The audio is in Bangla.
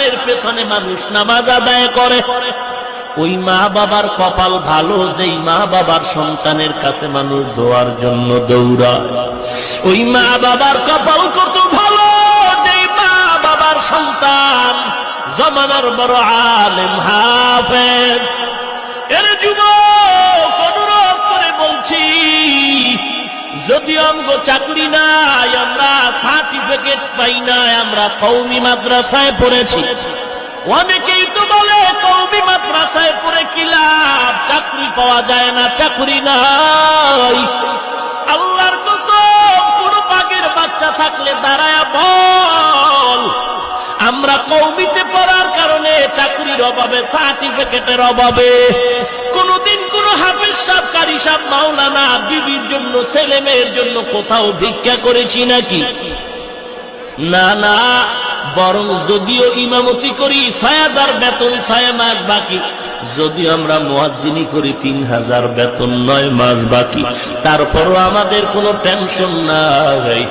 সন্তানের পেছনে মানুষ নামাজ আদায় করে, ওই মা বাবার কপাল ভালো যেই মা বাবার সন্তানের কাছে মানুষ দোয়ার জন্য দৌড়ায়। ওই মা বাবার কপাল কত ভালো যেই মা বাবার সন্তান জমানার বড় আলেম হাফেজ। এর যুবক অনুরোধ করে বলছি, যদি আমগো চাকরি নাই, আমরা সার্টিফিকেট পাই নাই, আমরা কওমি মাদ্রাসায় পড়েছি। অনেকেই তো বলে কওমি মাদ্রাসায় পড়ে কি লাভ, চাকরি পাওয়া যায় না, চাকরি নাই। আল্লাহর কসম, কোন পাগের বাচ্চা থাকলে দাঁড়ায়া বল, আমরা কওমিতে পড়ার কারণে চাকরির অভাবে, সার্টিফিকেটের অভাবে কোনদিন কোন হাফেজ সাহেব, কারি সাহেব, মাওলানা বিবির জন্য, ছেলে মেয়ের জন্য কোথাও ভিক্ষা করেছি নাকি? না না, বরং যদিও ইমামতি করি ৬,০০০ বেতন ৬ মাস বাকি, যদি আমরা মুয়াজ্জিনি করি ৩,০০০ বেতন ৯ মাস বাকি, তারপরও আমাদের কোনো টেনশন নাই।